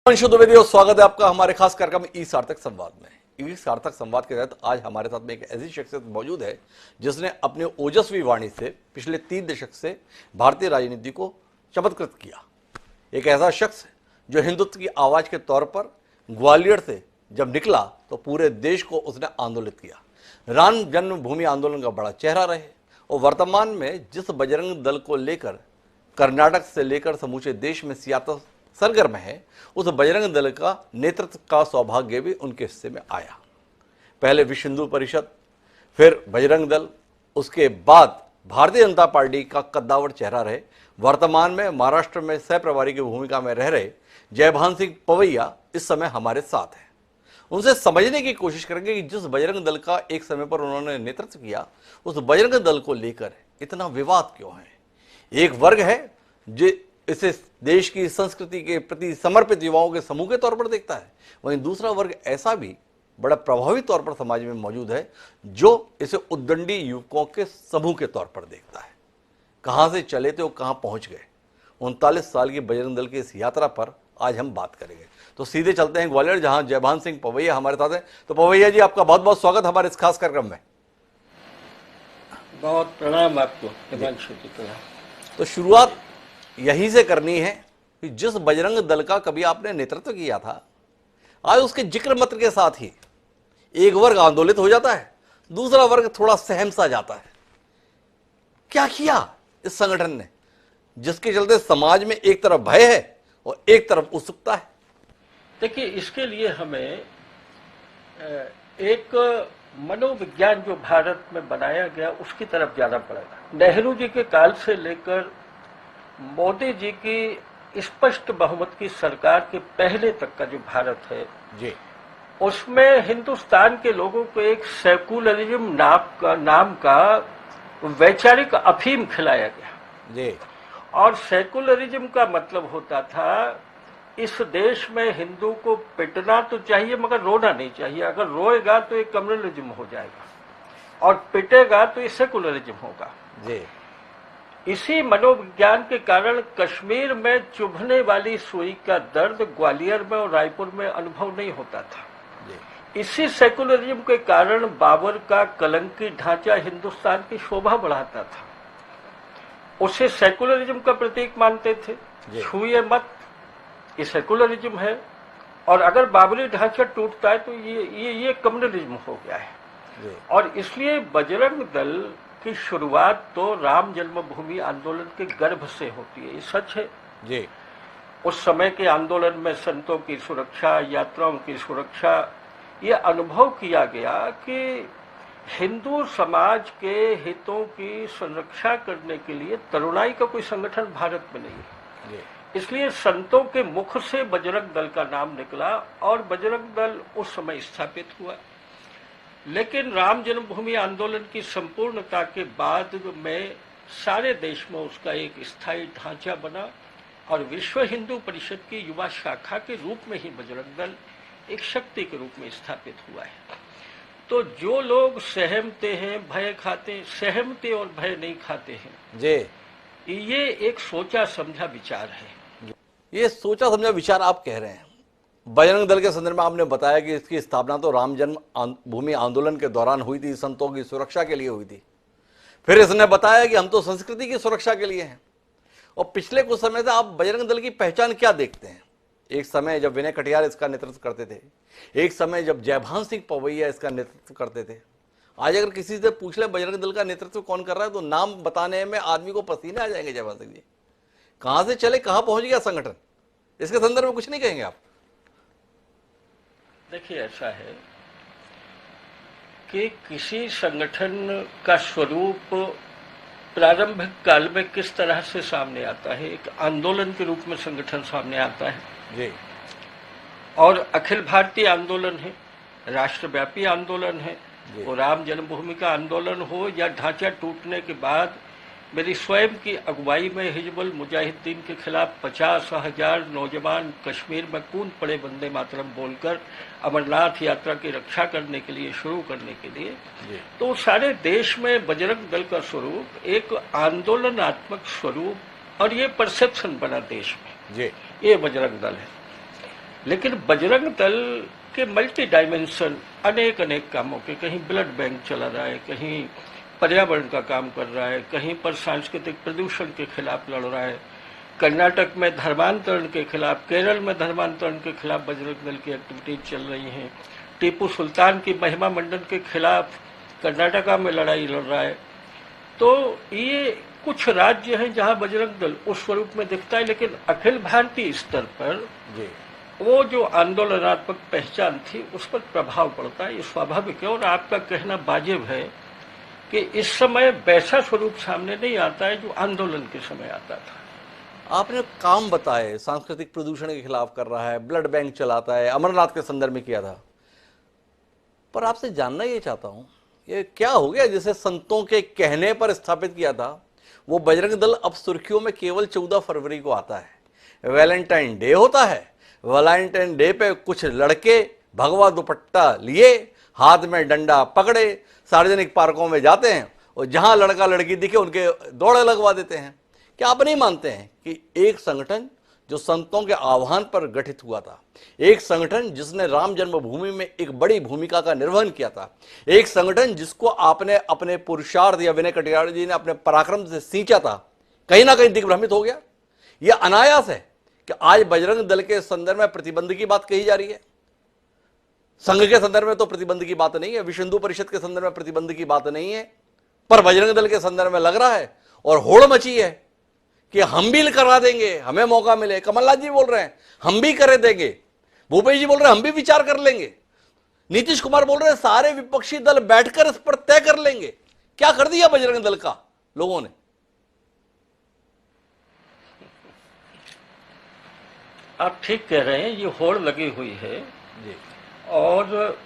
अंशु द्विवेदी और स्वागत है आपका हमारे खास कार्यक्रम ई सार्थक संवाद में। ई सार्थक संवाद के तहत आज हमारे साथ में एक ऐसी शख्सियत मौजूद है जिसने अपने ओजस्वी वाणी से पिछले 3 दशक से भारतीय राजनीति को चमत्कृत किया। एक ऐसा शख्स जो हिंदुत्व की आवाज के तौर पर ग्वालियर से जब निकला तो पूरे देश को उसने आंदोलित किया। राम जन्मभूमि आंदोलन का बड़ा चेहरा रहे और वर्तमान में जिस बजरंग दल को लेकर कर्नाटक से लेकर समूचे देश में सियासत सरगर्म है, उस बजरंग दल का नेतृत्व का सौभाग्य भी उनके हिस्से में आया। पहले विश्व हिंदू परिषद, फिर बजरंग दल, उसके बाद भारतीय जनता पार्टी का कद्दावर चेहरा रहे। वर्तमान में महाराष्ट्र में सह प्रभारी की भूमिका में रह रहे जयभान सिंह पवैया इस समय हमारे साथ हैं। उनसे समझने की कोशिश करेंगे कि जिस बजरंग दल का एक समय पर उन्होंने नेतृत्व किया, उस बजरंग दल को लेकर इतना विवाद क्यों है। एक वर्ग है जो इसे देश की संस्कृति के प्रति समर्पित युवाओं के समूह के तौर पर देखता है, वहीं दूसरा वर्ग ऐसा भी बड़ा प्रभावी तौर पर समाज में मौजूद है जो इसे उद्दंडी युवकों के समूह के तौर पर देखता है। कहां से चले थे और कहां पहुंच गए, 39 साल की बजरंग दल की इस यात्रा पर आज हम बात करेंगे। तो सीधे चलते हैं ग्वालियर, जहां जयभान सिंह पवैया हमारे साथ हैं। तो पवैया जी, आपका बहुत बहुत स्वागत हमारे इस खास कार्यक्रम में। बहुत प्रणाम आपको। तो शुरुआत यहीं से करनी है कि जिस बजरंग दल का कभी आपने नेतृत्व किया था, आज उसके जिक्र मात्र के साथ ही एक वर्ग आंदोलित हो जाता है, दूसरा वर्ग थोड़ा सहम सा जाता है। क्या किया इस संगठन ने जिसके चलते समाज में एक तरफ भय है और एक तरफ उत्सुकता है? देखिए, इसके लिए हमें एक मनोविज्ञान जो भारत में बनाया गया उसकी तरफ जाना पड़ेगा। नेहरू जी के काल से लेकर मोदी जी की स्पष्ट बहुमत की सरकार के पहले तक का जो भारत है जी, उसमें हिंदुस्तान के लोगों को एक सेकुलरिज्म नाम का वैचारिक अफीम खिलाया गया जी। और सेकुलरिज्म का मतलब होता था इस देश में हिंदू को पिटना तो चाहिए मगर रोना नहीं चाहिए। अगर रोएगा तो ये कम्युनलिज्म हो जाएगा और पिटेगा तो ये सेकुलरिज्म होगा जी। इसी मनोविज्ञान के कारण कश्मीर में चुभने वाली सुई का दर्द ग्वालियर में और रायपुर में अनुभव नहीं होता था। इसी सेकुलरिज्म के कारण बाबर का कलंकी ढांचा हिंदुस्तान की शोभा बढ़ाता था। उसे सेकुलरिज्म का प्रतीक मानते थे। छुए मत, ये सेकुलरिज्म है, और अगर बाबरी ढांचा टूटता है तो ये कम्युनलिज्म हो गया है। और इसलिए बजरंग दल की शुरुआत तो राम जन्मभूमि आंदोलन के गर्भ से होती है, ये सच है जी। उस समय के आंदोलन में संतों की सुरक्षा, यात्राओं की सुरक्षा, ये अनुभव किया गया कि हिंदू समाज के हितों की संरक्षा करने के लिए तरुणाई का कोई संगठन भारत में नहीं है। इसलिए संतों के मुख से बजरंग दल का नाम निकला और बजरंग दल उस समय स्थापित हुआ। लेकिन राम जन्मभूमि आंदोलन की संपूर्णता के बाद में सारे देश में उसका एक स्थायी ढांचा बना और विश्व हिंदू परिषद की युवा शाखा के रूप में ही बजरंग दल एक शक्ति के रूप में स्थापित हुआ है। तो जो लोग सहमते हैं, भय खाते, सहमते और भय नहीं खाते हैं जी, ये एक सोचा समझा विचार है। ये सोचा समझा विचार आप कह रहे हैं। बजरंग दल के संदर्भ में आपने बताया कि इसकी स्थापना तो राम जन्म भूमि आंदोलन के दौरान हुई थी, संतों की सुरक्षा के लिए हुई थी। फिर इसने बताया कि हम तो संस्कृति की सुरक्षा के लिए हैं। और पिछले कुछ समय से आप बजरंग दल की पहचान क्या देखते हैं? एक समय जब विनय कटियार इसका नेतृत्व करते थे, एक समय जब जयभान सिंह पवैया इसका नेतृत्व करते थे। आज अगर किसी से पूछ ले बजरंग दल का नेतृत्व कौन कर रहा है तो नाम बताने में आदमी को पसीने आ जाएंगे। जयभान सिंह जी कहां से चले, कहां पहुंच गया संगठन, इसके संदर्भ में कुछ नहीं कहेंगे आप? देखिए, ऐसा है कि किसी संगठन का स्वरूप प्रारंभिक काल में किस तरह से सामने आता है। एक आंदोलन के रूप में संगठन सामने आता है जी, और अखिल भारतीय आंदोलन है, राष्ट्रव्यापी आंदोलन है। वो राम जन्मभूमि का आंदोलन हो या ढांचा टूटने के बाद मेरी स्वयं की अगुवाई में हिजबुल मुजाहिदीन के खिलाफ 50,000 नौजवान कश्मीर में कूद पड़े वंदे मातरम बोलकर अमरनाथ यात्रा की रक्षा करने के लिए, शुरू करने के लिए। तो सारे देश में बजरंग दल का स्वरूप एक आंदोलनात्मक स्वरूप और ये परसेप्शन बना देश में, ये बजरंग दल है। लेकिन बजरंग दल के मल्टी डायमेंशन अनेक अनेक कामों के, कहीं ब्लड बैंक चला रहा है, कहीं पर्यावरण का काम कर रहा है, कहीं पर सांस्कृतिक प्रदूषण के खिलाफ लड़ रहा है, कर्नाटक में धर्मांतरण के खिलाफ, केरल में धर्मांतरण के खिलाफ बजरंग दल की एक्टिविटीज चल रही हैं, टीपू सुल्तान की महिमा मंडन के खिलाफ कर्नाटका में लड़ाई लड़ रहा है। तो ये कुछ राज्य हैं जहां बजरंग दल उस स्वरूप में दिखता है, लेकिन अखिल भारतीय स्तर पर जी वो जो आंदोलनात्मक पहचान थी उस पर प्रभाव पड़ता है, ये स्वाभाविक है। और आपका कहना वाजिब है कि इस समय वैसा स्वरूप सामने नहीं आता है जो आंदोलन के समय आता था। आपने काम बताए, सांस्कृतिक प्रदूषण के खिलाफ कर रहा है, ब्लड बैंक चलाता है, अमरनाथ के संदर्भ में किया था, पर आपसे जानना ये चाहता हूं, ये क्या हो गया जिसे संतों के कहने पर स्थापित किया था वो बजरंग दल अब सुर्खियों में केवल 14 फरवरी को आता है। वैलेंटाइन डे होता है, वैलेंटाइन डे पे कुछ लड़के भगवा दुपट्टा लिए, हाथ में डंडा पकड़े, सार्वजनिक पार्कों में जाते हैं और जहां लड़का लड़की दिखे उनके दौड़े लगवा देते हैं। क्या आप नहीं मानते हैं कि एक संगठन जो संतों के आह्वान पर गठित हुआ था, एक संगठन जिसने राम जन्मभूमि में एक बड़ी भूमिका का निर्वहन किया था, एक संगठन जिसको आपने अपने पुरुषार्थ या विनय कटियार जी ने अपने पराक्रम से सींचा था, कहीं ना कहीं दिग्भ्रमित हो गया? यह अनायास है कि आज बजरंग दल के संदर्भ में प्रतिबंध की बात कही जा रही है। संघ के संदर्भ में तो प्रतिबंध की बात नहीं है, विश्व हिंदू परिषद के संदर्भ में प्रतिबंध की बात नहीं है, पर बजरंग दल के संदर्भ में लग रहा है और होड़ मची है कि हम भी करा देंगे, हमें मौका मिले। कमलनाथ जी बोल रहे हैं हम भी कर देंगे, भूपेश जी बोल रहे हैं हम भी विचार कर लेंगे, नीतीश कुमार बोल रहे हैं सारे विपक्षी दल बैठकर इस पर तय कर लेंगे। क्या कर दिया बजरंग दल का लोगों ने? आप ठीक कह रहे हैं, ये होड़ लगी हुई है जी और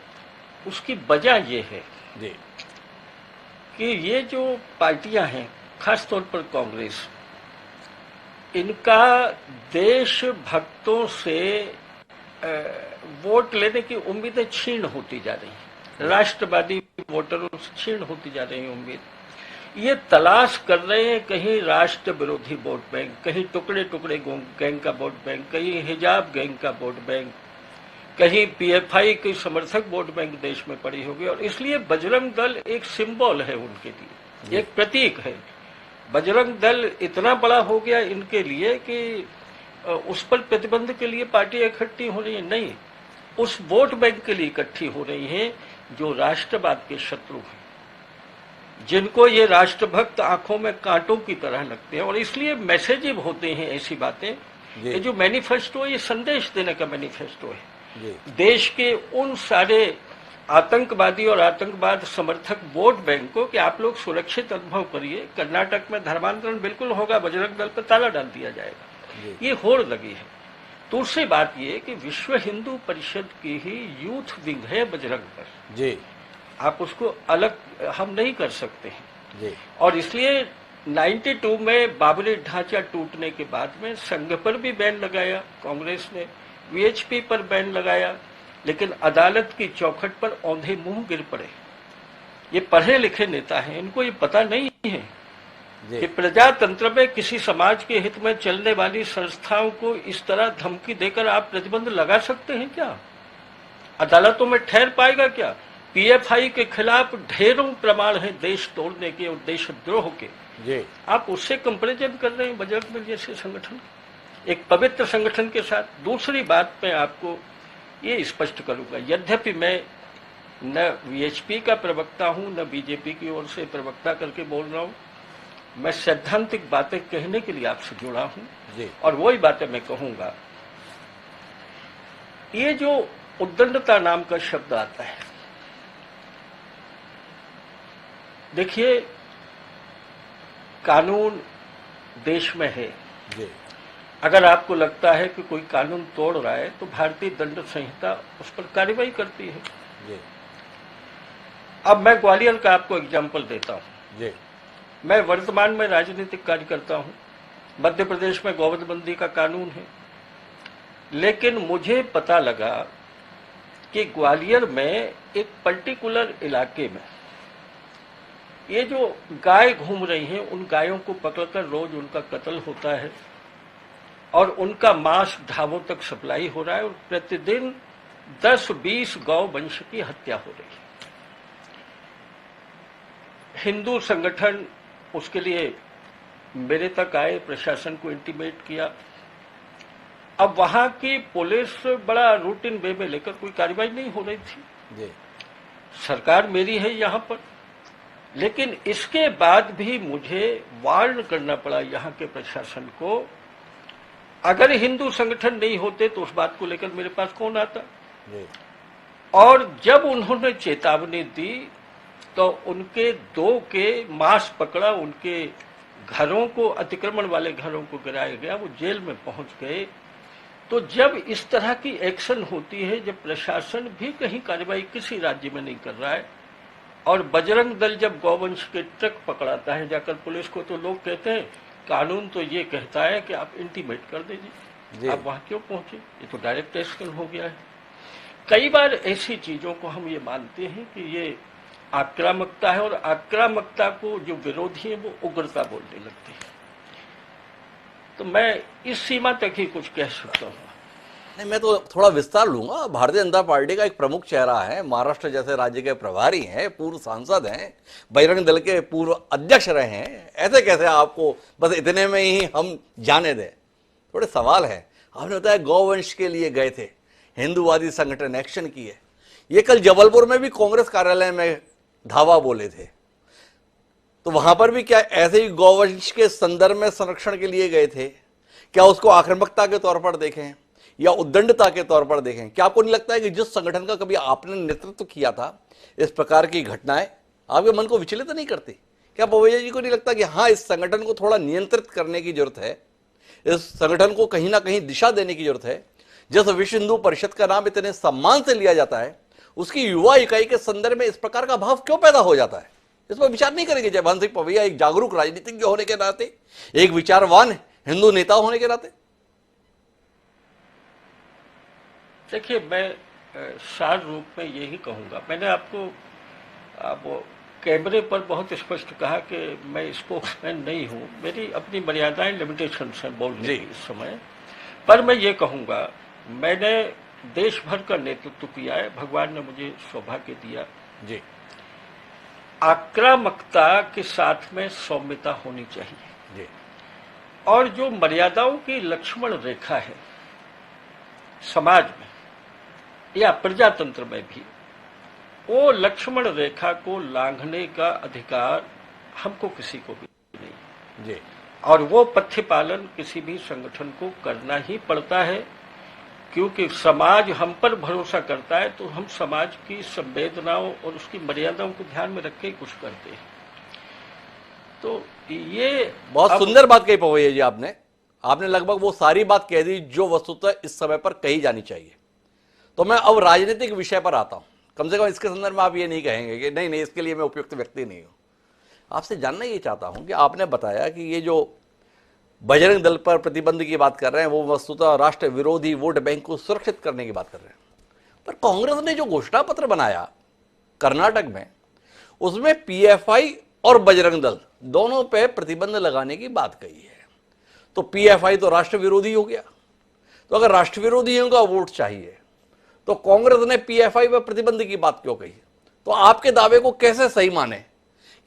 उसकी वजह ये है जी कि ये जो पार्टियां हैं, खासतौर पर कांग्रेस, इनका देश भक्तों से वोट लेने की उम्मीदें छीन होती जा रही हैं, राष्ट्रवादी वोटरों से छीन होती जा रही है उम्मीद। ये तलाश कर रहे हैं कहीं राष्ट्र विरोधी वोट बैंक, कहीं टुकड़े टुकड़े गैंग का वोट बैंक, कहीं हिजाब गैंग का वोट बैंक, कहीं पीएफआई की समर्थक वोट बैंक देश में पड़ी होगी। और इसलिए बजरंग दल एक सिंबल है उनके लिए, एक प्रतीक है। बजरंग दल इतना बड़ा हो गया इनके लिए कि उस पर प्रतिबंध के लिए पार्टियां इकट्ठी हो रही है, नहीं, उस वोट बैंक के लिए इकट्ठी हो रही हैं जो राष्ट्रवाद के शत्रु हैं, जिनको ये राष्ट्रभक्त आंखों में कांटों की तरह लगते हैं। और इसलिए मैसेजिव होते हैं ऐसी बातें। ये जो मैनिफेस्टो, ये संदेश देने का मैनिफेस्टो है देश के उन सारे आतंकवादी और आतंकवाद समर्थक वोट बैंक को कि आप लोग सुरक्षित अनुभव करिए, कर्नाटक में धर्मांतरण बिल्कुल होगा, बजरंग दल पर ताला डाल दिया जाएगा। ये होड़ लगी है। दूसरी बात ये कि विश्व हिंदू परिषद की ही यूथ विंग है बजरंग दल जी, आप उसको अलग हम नहीं कर सकते हैं जी। और इसलिए 92 में बाबरी ढांचा टूटने के बाद में संघ पर भी बैन लगाया कांग्रेस ने, वीएचपी पर बैन लगाया, लेकिन अदालत की चौखट पर औंधे मुंह गिर पड़े। ये पढ़े लिखे नेता हैं, इनको ये पता नहीं है कि प्रजातंत्र में किसी समाज के हित में चलने वाली संस्थाओं को इस तरह धमकी देकर आप प्रतिबंध लगा सकते हैं क्या? अदालतों में ठहर पाएगा क्या? पीएफआई के खिलाफ ढेरों प्रमाण हैं देश तोड़ने के और देशद्रोह के जी। आप उससे कंपैरिजन कर रहे हैं बजरंग दल जैसे संगठन, एक पवित्र संगठन के साथ। दूसरी बात मैं आपको ये स्पष्ट करूंगा, यद्यपि मैं न वीएचपी का प्रवक्ता हूं न बीजेपी की ओर से प्रवक्ता करके बोल रहा हूं, मैं सैद्धांतिक बातें कहने के लिए आपसे जुड़ा हूं जी। और वही बातें मैं कहूंगा। ये जो उद्दंडता नाम का शब्द आता है, देखिए कानून देश में है जी। अगर आपको लगता है कि कोई कानून तोड़ रहा है तो भारतीय दंड संहिता उस पर कार्रवाई करती है जी। अब मैं ग्वालियर का आपको एग्जाम्पल देता हूं। जी। मैं वर्तमान में राजनीतिक कार्य करता हूं, मध्य प्रदेश में गोवधबंदी का कानून है, लेकिन मुझे पता लगा कि ग्वालियर में एक पर्टिकुलर इलाके में ये जो गाय घूम रही हैं, उन गायों को पकड़कर रोज उनका कत्ल होता है और उनका मांस ढाबों तक सप्लाई हो रहा है और प्रतिदिन 10-20 गौ वंश की हत्या हो रही है। हिंदू संगठन उसके लिए मेरे तक आए, प्रशासन को इंटीमेट किया। अब वहां की पुलिस बड़ा रूटीन वे में लेकर कोई कार्रवाई नहीं हो रही थी। जी। सरकार मेरी है यहां पर, लेकिन इसके बाद भी मुझे वार्न करना पड़ा यहां के प्रशासन को। अगर हिंदू संगठन नहीं होते तो उस बात को लेकर मेरे पास कौन आता। जी। और जब उन्होंने चेतावनी दी तो उनके 2 के मांस पकड़ा, उनके घरों को, अतिक्रमण वाले घरों को गिराया गया, वो जेल में पहुंच गए। तो जब इस तरह की एक्शन होती है, जब प्रशासन भी कहीं कार्रवाई किसी राज्य में नहीं कर रहा है, और बजरंग दल जब गौवंश के ट्रक पकड़ाता है जाकर पुलिस को, तो लोग कहते हैं कानून तो ये कहता है कि आप इंटीमेट कर दीजिए, आप वहां क्यों पहुंचे? ये तो डायरेक्ट एक्शन हो गया है। कई बार ऐसी चीजों को हम ये मानते हैं कि ये आक्रामकता है, और आक्रामकता को जो विरोधी है वो उग्रता बोलने लगते हैं। तो मैं इस सीमा तक ही कुछ कह सकता हूँ। नहीं, मैं तो थोड़ा विस्तार लूंगा। भारतीय जनता पार्टी का एक प्रमुख चेहरा है, महाराष्ट्र जैसे राज्य के प्रभारी हैं, पूर्व सांसद हैं, बजरंग दल के पूर्व अध्यक्ष रहे हैं, ऐसे कैसे आपको बस इतने में ही हम जाने दें? थोड़े सवाल है। आपने बताया गौवंश के लिए गए थे, हिंदूवादी संगठन एक्शन किए, ये कल जबलपुर में भी कांग्रेस कार्यालय में धावा बोले थे, तो वहां पर भी क्या ऐसे ही गौवंश के संदर्भ में संरक्षण के लिए गए थे? क्या उसको आक्रामकता के तौर पर देखें या उद्दंडता के तौर पर देखें? क्या आपको नहीं लगता है कि जिस संगठन का कभी आपने नेतृत्व किया था, इस प्रकार की घटनाएं आपके मन को विचलित नहीं करती? क्या पवैया जी को नहीं लगता कि हाँ, इस संगठन को थोड़ा नियंत्रित करने की जरूरत है, इस संगठन को कहीं ना कहीं दिशा देने की जरूरत है? जिस विश्व हिंदू परिषद का नाम इतने सम्मान से लिया जाता है, उसकी युवा इकाई के संदर्भ में इस प्रकार का भाव क्यों पैदा हो जाता है? इस पर विचार नहीं करेंगे जयभान सिंह पवैया, एक जागरूक राजनीतिज्ञ होने के नाते, एक विचारवान हिंदू नेता होने के नाते? देखिए, मैं सार रूप में यही कहूंगा। मैंने आपको वो कैमरे पर बहुत स्पष्ट कहा कि मैं स्पोक्समैन नहीं हूं, मेरी अपनी मर्यादाएं, लिमिटेशंस हैं बोलने की इस समय। पर मैं ये कहूंगा, मैंने देश भर का नेतृत्व किया है, भगवान ने मुझे सौभाग्य दिया जी। आक्रामकता के साथ में सौम्यता होनी चाहिए जी। और जो मर्यादाओं की लक्ष्मण रेखा है समाज में या प्रजातंत्र में भी, वो लक्ष्मण रेखा को लांघने का अधिकार हमको किसी को भी नहीं। जी। और वो पथ्य पालन किसी भी संगठन को करना ही पड़ता है, क्योंकि समाज हम पर भरोसा करता है, तो हम समाज की संवेदनाओं और उसकी मर्यादाओं को ध्यान में रख के ही कुछ करते हैं। तो ये बहुत सुंदर बात कही पवैया जी आपने लगभग वो सारी बात कह दी जो वस्तुतः इस समय पर कही जानी चाहिए। तो मैं अब राजनीतिक विषय पर आता हूं। कम से कम इसके संदर्भ में आप ये नहीं कहेंगे कि नहीं नहीं, इसके लिए मैं उपयुक्त व्यक्ति नहीं हूं। आपसे जानना ये चाहता हूं कि आपने बताया कि ये जो बजरंग दल पर प्रतिबंध की बात कर रहे हैं, वो वस्तुतः राष्ट्र विरोधी वोट बैंक को सुरक्षित करने की बात कर रहे हैं। पर कांग्रेस ने जो घोषणा पत्र बनाया कर्नाटक में, उसमें पीएफआई और बजरंग दल दोनों पे प्रतिबंध लगाने की बात कही है। तो पीएफआई तो राष्ट्र विरोधी हो गया। तो अगर राष्ट्र विरोधियों का वोट चाहिए तो कांग्रेस ने पीएफआई पर प्रतिबंध की बात क्यों कही? तो आपके दावे को कैसे सही माने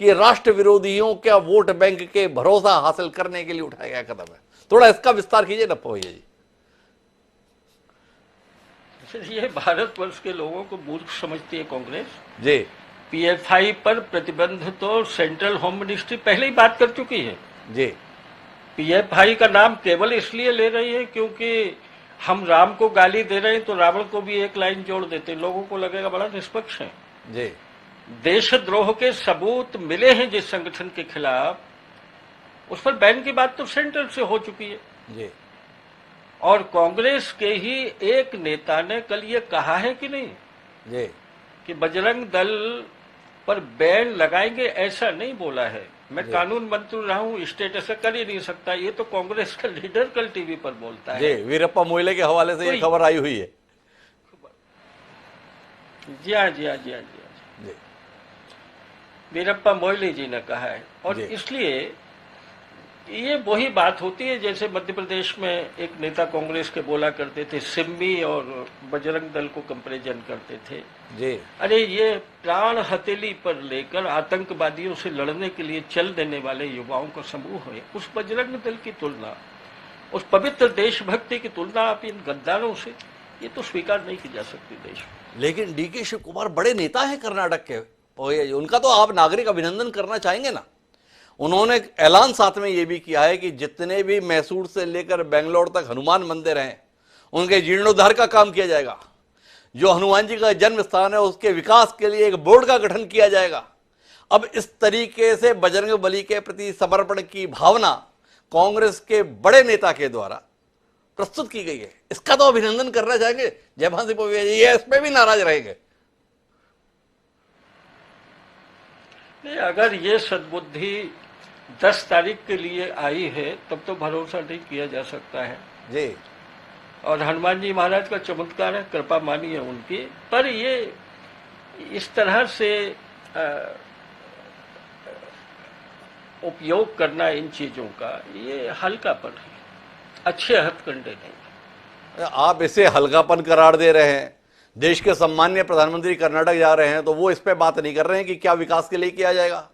कि राष्ट्र विरोधियों का वोट बैंक के भरोसा हासिल करने के लिए उठाया गया कदम है? थोड़ा इसका विस्तार कीजिए ना पवैया जी। ये भारतवर्ष के लोगों को मूर्ख समझती है कांग्रेस जी। पीएफआई पर प्रतिबंध तो सेंट्रल होम मिनिस्ट्री पहले ही बात कर चुकी है जी। पीएफआई का नाम केवल इसलिए ले रही है क्योंकि हम राम को गाली दे रहे हैं तो रावण को भी एक लाइन जोड़ देते हैं, लोगों को लगेगा बड़ा निष्पक्ष है। जी। देशद्रोह के सबूत मिले हैं जिस संगठन के खिलाफ, उस पर बैन की बात तो सेंट्रल से हो चुकी है जी। और कांग्रेस के ही एक नेता ने कल ये कहा है कि नहीं जी कि बजरंग दल पर बैन लगाएंगे, ऐसा नहीं बोला है। मैं कानून मंत्री रहा हूं, स्टेट ऐसा कर ही नहीं सकता। ये तो कांग्रेस का लीडर कल टीवी पर बोलता है। जी, वीरप्पा मोइले के हवाले से ये खबर आई हुई है। जी हाँ जी हाँ जी हाँ जी हाँ वीरप्पा मोइली जी ने कहा है। और इसलिए ये वही बात होती है जैसे मध्य प्रदेश में एक नेता कांग्रेस के बोला करते थे, सिम्मी और बजरंग दल को कंपैरिजन करते थे। जी। अरे ये प्राण हथेली पर लेकर आतंकवादियों से लड़ने के लिए चल देने वाले युवाओं का समूह है। उस बजरंग दल की तुलना, उस पवित्र देशभक्ति की तुलना आप इन गद्दारों से, ये तो स्वीकार नहीं की जा सकती देश में। लेकिन डीके शिव कुमार बड़े नेता हैं कर्नाटक के, उनका तो आप नागरिक अभिनंदन करना चाहेंगे ना। उन्होंने ऐलान साथ में ये भी किया है कि जितने भी मैसूर से लेकर बेंगलोर तक हनुमान मंदिर हैं उनके जीर्णोद्धार का काम किया जाएगा। जो हनुमान जी का जन्म स्थान है उसके विकास के लिए एक बोर्ड का गठन किया जाएगा। अब इस तरीके से बजरंग बली के प्रति समर्पण की भावना कांग्रेस के बड़े नेता के द्वारा प्रस्तुत की गई है, इसका तो अभिनंदन करना चाहेंगे जयभान सिंह पवैया जी, ये इसमें भी नाराज रहेंगे? नहीं, अगर ये सद्बुद्धि 10 तारीख के लिए आई है तब तो भरोसा नहीं किया जा सकता है जी। और हनुमान जी महाराज का चमत्कार है, कृपा मानी है उनकी। पर ये इस तरह से उपयोग करना इन चीजों का, ये हल्कापन है, अच्छे हथकंडे नहीं। आप इसे हल्कापन करार दे रहे हैं। देश के सम्मानीय प्रधानमंत्री कर्नाटक जा रहे हैं तो वो इस पे बात नहीं कर रहे हैं कि क्या विकास के लिए किया जाएगा।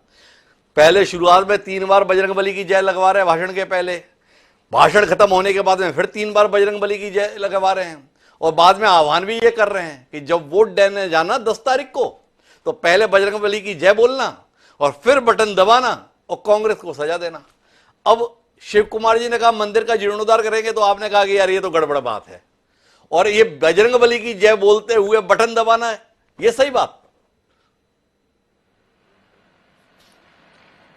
पहले शुरुआत में 3 बार बजरंग बली की जय लगवा रहे हैं भाषण के पहले, भाषण खत्म होने के बाद में फिर 3 बार बजरंग बली की जय लगवा रहे हैं और बाद में आह्वान भी ये कर रहे हैं कि जब वोट देने जाना 10 तारीख को तो पहले बजरंग बली की जय बोलना और फिर बटन दबाना और कांग्रेस को सजा देना। अब शिव कुमार जी ने कहा मंदिर का जीर्णोद्धार करेंगे तो आपने कहा कि यार ये तो गड़बड़ बात है, और ये बजरंग बली की जय बोलते हुए बटन दबाना है, ये सही बात?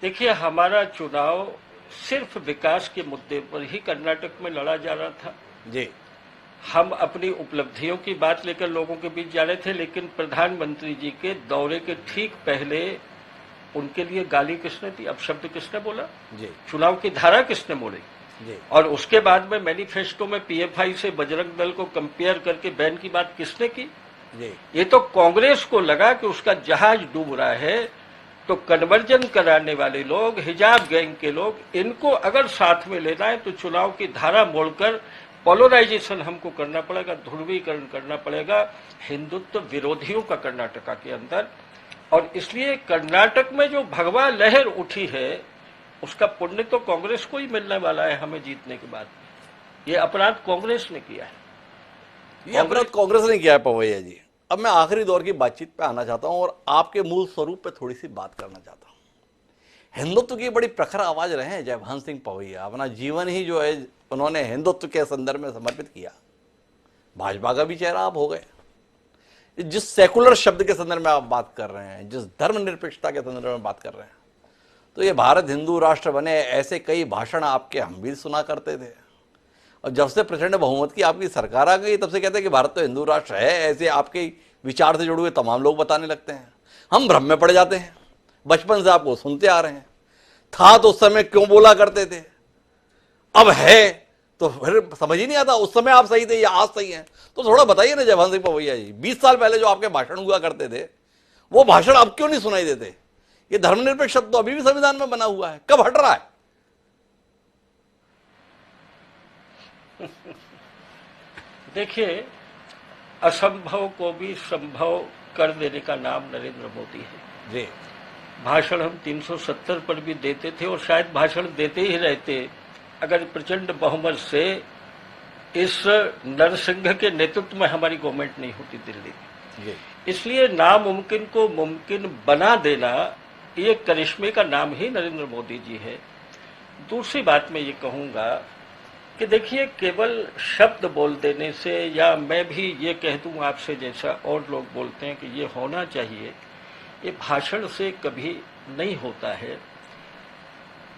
देखिए, हमारा चुनाव सिर्फ विकास के मुद्दे पर ही कर्नाटक में लड़ा जा रहा था जी। हम अपनी उपलब्धियों की बात लेकर लोगों के बीच जा रहे थे, लेकिन प्रधानमंत्री जी के दौरे के ठीक पहले उनके लिए गाली किसने दी, अपशब्द किसने बोला जी, चुनाव की धारा किसने मोड़ी जी, और उसके बाद में मैनिफेस्टो में पीएफआई से बजरंग दल को कंपेयर करके बैन की बात किसने की जी। ये तो कांग्रेस को लगा कि उसका जहाज डूब रहा है, तो कन्वर्जन कराने वाले लोग, हिजाब गैंग के लोग, इनको अगर साथ में लेना है तो चुनाव की धारा मोड़कर पोलराइजेशन हमको करना पड़ेगा, ध्रुवीकरण करना पड़ेगा हिंदुत्व विरोधियों का कर्नाटक के अंदर। और इसलिए कर्नाटक में जो भगवा लहर उठी है उसका पुण्य तो कांग्रेस को ही मिलने वाला है हमें जीतने के बाद। ये अपराध कांग्रेस ने किया है, ये अपराध कांग्रेस ने किया है पवैया जी। अब मैं आखिरी दौर की बातचीत पे आना चाहता हूं और आपके मूल स्वरूप पे थोड़ी सी बात करना चाहता हूं। हिंदुत्व की बड़ी प्रखर आवाज रहे हैं जयभान सिंह पवैया, अपना जीवन ही जो है उन्होंने हिंदुत्व के संदर्भ में समर्पित किया। भाजपा का भी चेहरा आप हो गए। जिस सेकुलर शब्द के संदर्भ में आप बात कर रहे हैं, जिस धर्मनिरपेक्षता के संदर्भ में बात कर रहे हैं, तो ये भारत हिंदू राष्ट्र बने ऐसे कई भाषण आपके हम भी सुना करते थे। और जब से प्रचंड बहुमत की आपकी सरकार आ गई तब से कहते हैं कि भारत तो हिंदू राष्ट्र है, ऐसे आपके विचार से जुड़े हुए तमाम लोग बताने लगते हैं। हम भ्रम में पड़ जाते हैं। बचपन से आपको सुनते आ रहे हैं, था तो उस समय क्यों बोला करते थे, अब है तो फिर समझ ही नहीं आता उस समय आप सही थे या आज सही हैं। तो थोड़ा बताइए ना जयभान सिंह पवैया जी, 20 साल पहले जो आपके भाषण हुआ करते थे वो भाषण अब क्यों नहीं सुनाई देते? ये धर्मनिरपेक्ष शब्द तो अभी भी संविधान में बना हुआ है, कब हट रहा है? देखिए, असंभव को भी संभव कर देने का नाम नरेंद्र मोदी है जी। भाषण हम 370 पर भी देते थे और शायद भाषण देते ही रहते अगर प्रचंड बहुमत से इस नरसिंह के नेतृत्व में हमारी गवर्नमेंट नहीं होती दिल्ली में। इसलिए नामुमकिन को मुमकिन बना देना ये करिश्मे का नाम ही नरेंद्र मोदी जी है। दूसरी बात मैं ये कहूंगा कि देखिए, केवल शब्द बोल देने से या मैं भी ये कह दूं आपसे जैसा और लोग बोलते हैं कि ये होना चाहिए, ये भाषण से कभी नहीं होता है।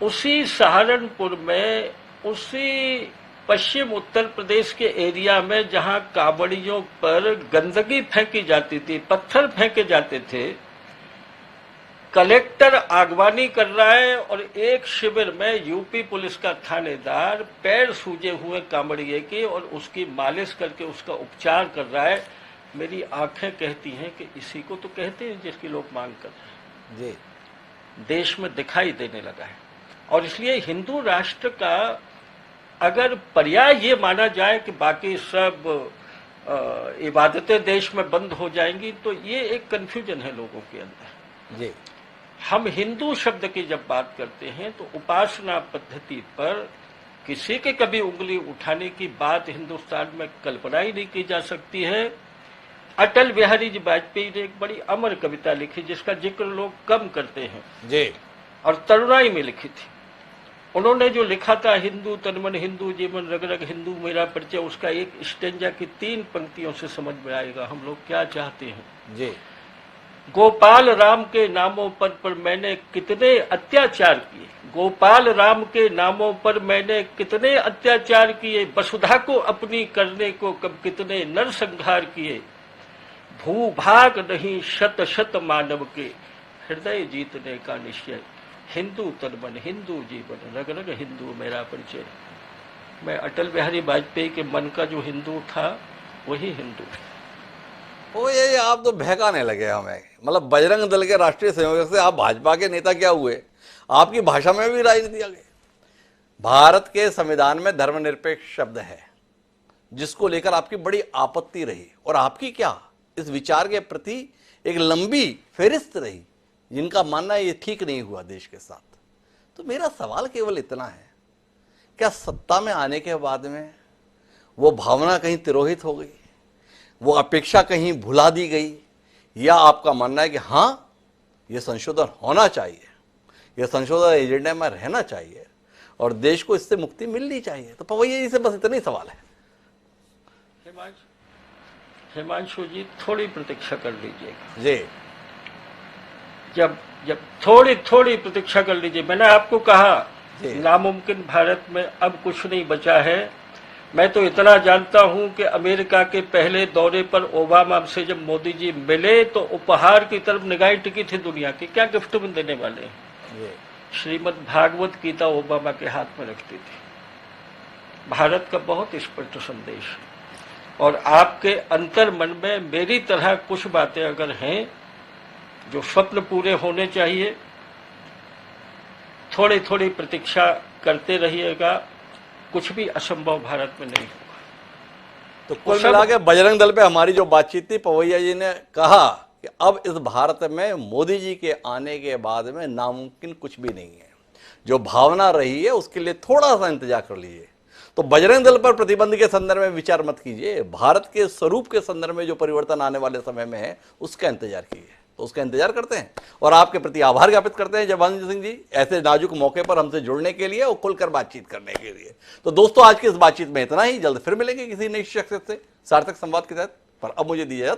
उसी सहारनपुर में, उसी पश्चिम उत्तर प्रदेश के एरिया में जहां कांवड़ियों पर गंदगी फेंकी जाती थी, पत्थर फेंके जाते थे, कलेक्टर आगवानी कर रहा है और एक शिविर में यूपी पुलिस का थानेदार पैर सूजे हुए कांवड़िए की और उसकी मालिश करके उसका उपचार कर रहा है। मेरी आंखें कहती हैं कि इसी को तो कहते हैं जिसकी लोग मांग कर रहे हैं। जी। देश में दिखाई देने लगा है। और इसलिए हिंदू राष्ट्र का अगर पर्याय ये माना जाए कि बाकी सब इबादतें देश में बंद हो जाएंगी, तो ये एक कंफ्यूजन है लोगों के अंदर। जी। हम हिंदू शब्द की जब बात करते हैं तो उपासना पद्धति पर किसी के कभी उंगली उठाने की बात हिंदुस्तान में कल्पना ही नहीं की जा सकती है। अटल बिहारी जी वाजपेयी ने एक बड़ी अमर कविता लिखी जिसका जिक्र लोग कम करते हैं जी। और तरुणाई में लिखी थी। उन्होंने जो लिखा था, हिंदू तन मन हिंदू जीवन रग रग हिंदू मेरा परिचय, उसका एक स्टेंजा की 3 पंक्तियों से समझ में आएगा हम लोग क्या चाहते हैं। जी। गोपाल राम के नामों पर मैंने कितने अत्याचार किए, गोपाल राम के नामों पर मैंने कितने अत्याचार किए, वसुधा को अपनी करने को कब कितने नरसंहार किए, भूभाग नहीं शत शत मानव के हृदय जीतने का निश्चय, हिंदू तन मन हिंदू जीवन रग रग हिंदू मेरा परिचय। मैं अटल बिहारी वाजपेयी के मन का जो हिंदू था वही हिंदू। ओ ये आप तो बहकाने लगे हमें, मतलब बजरंग दल के राष्ट्रीय संयोजक से आप भाजपा के नेता क्या हुए? आपकी भाषा में भी राजनीति आ गई। भारत के संविधान में धर्मनिरपेक्ष शब्द है जिसको लेकर आपकी बड़ी आपत्ति रही, और आपकी क्या इस विचार के प्रति एक लंबी फेरिस्त रही जिनका मानना ये ठीक नहीं हुआ देश के साथ। तो मेरा सवाल केवल इतना है, क्या सत्ता में आने के बाद में वो भावना कहीं तिरोहित हो गई, वो अपेक्षा कहीं भुला दी गई, या आपका मानना है कि हाँ ये संशोधन होना चाहिए, यह संशोधन एजेंडा में रहना चाहिए और देश को इससे मुक्ति मिलनी चाहिए? तो पवैया जी से बस इतना ही सवाल है। हिमांशु जी थोड़ी प्रतीक्षा कर लीजिएगा जी। जब जब थोड़ी थोड़ी प्रतीक्षा कर लीजिए। मैंने आपको कहा जी। नामुमकिन भारत में अब कुछ नहीं बचा है। मैं तो इतना जानता हूं कि अमेरिका के पहले दौरे पर ओबामा से जब मोदी जी मिले तो उपहार की तरफ निगाहें टिकी थी दुनिया की, क्या गिफ्ट में देने वाले हैं। श्रीमद् भागवत गीता ओबामा के हाथ में रखती थी। भारत का बहुत स्पष्ट संदेश है, और आपके अंतर मन में मेरी तरह कुछ बातें अगर हैं जो स्वप्न पूरे होने चाहिए, थोड़ी थोड़ी प्रतीक्षा करते रहिएगा, कुछ भी असंभव भारत में नहीं होगा। तो कुल मिला के बजरंग दल पे हमारी जो बातचीत थी, पवैया जी ने कहा कि अब इस भारत में मोदी जी के आने के बाद में नामुमकिन कुछ भी नहीं है। जो भावना रही है उसके लिए थोड़ा सा इंतजार कर लीजिए। तो बजरंग दल पर प्रतिबंध के संदर्भ में विचार मत कीजिए, भारत के स्वरूप के संदर्भ में जो परिवर्तन आने वाले समय में है उसका इंतजार कीजिए। तो उसका इंतजार करते हैं और आपके प्रति आभार ज्ञापित करते हैं जयभानु सिंह जी, ऐसे नाजुक मौके पर हमसे जुड़ने के लिए और खुलकर बातचीत करने के लिए। तो दोस्तों, आज की इस बातचीत में इतना ही। जल्द फिर मिलेंगे किसी नई शख्सियत से सार्थक संवाद के तहत। पर अब मुझे दीजिए